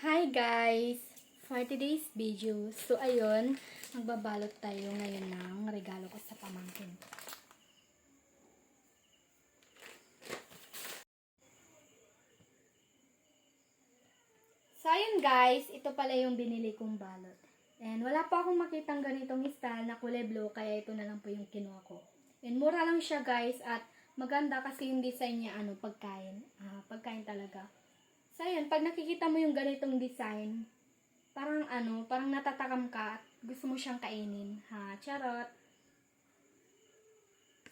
Hi guys! For today's video, so ayun, magbabalot tayo ngayon ng regalo ko sa pamangkin. So ayun guys, ito pala yung binili kong balot. And wala pa akong makitang ganitong style na kulay blue, kaya ito na lang po yung kinuha ko. And mura lang siya guys, at maganda kasi yung design niya, pagkain. Pagkain talaga. So ayun, pag nakikita mo yung ganitong design, parang natatakam ka at gusto mo siyang kainin. Charot.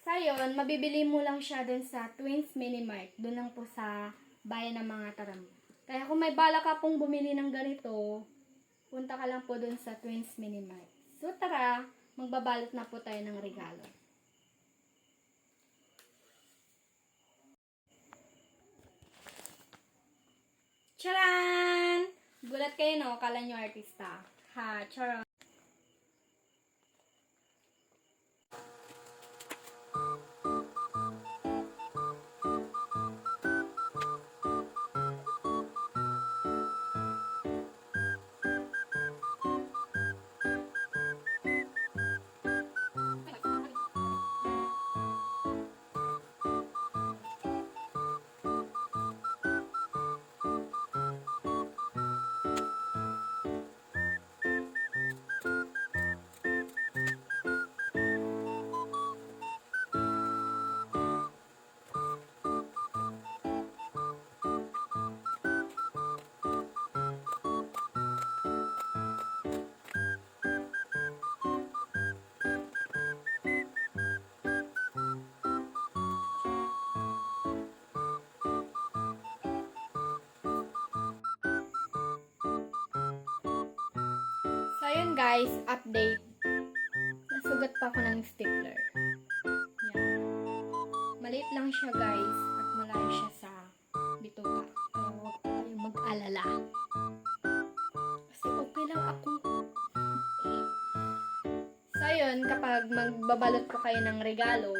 So ayun, mabibili mo lang siya dun sa Twins Minimart. Dun lang po sa bayan ng mga taram. Kaya kung may bala ka pong bumili ng ganito, punta ka lang po dun sa Twins Minimart. So tara, magbabalot na po tayo ng regalo. Charan! Gulat kayo, no? Kala nyo artista. Charan! So, ayun guys, update. Nasugat pa ako ng stapler. Yan. Maliit lang siya guys, at malayo siya sa bituka. Pero huwag po kayong mag-alala. Kasi okay lang ako. So, ayun, kapag magbabalot po kayo ng regalo,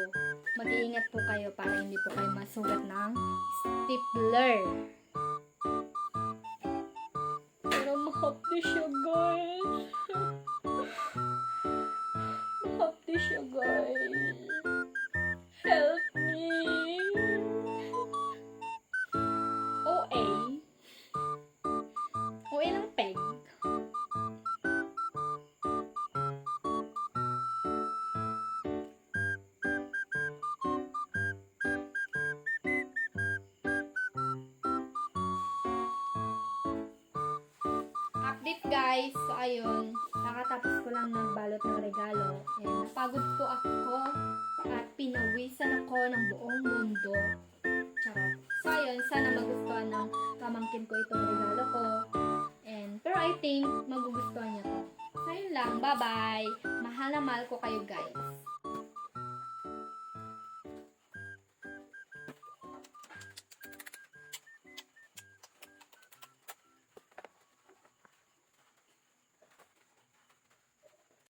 mag-iingat po kayo para hindi po kayo masugat ng stapler. Pero mahapdi siya guys. Mahapdi siya guys. Help me. OA. OA lang peg. Update guys. So ayun, nakatapos ko lang magbalot ng regalo. And napagod po ako at pinawisan ako ng buong mundo. Charot. So ayun, sana magustuhan ng pamangkin ko itong regalo ko. Pero I think magugustuhan niya to. So ayun lang, bye bye. Mahal na mahal ko kayo guys.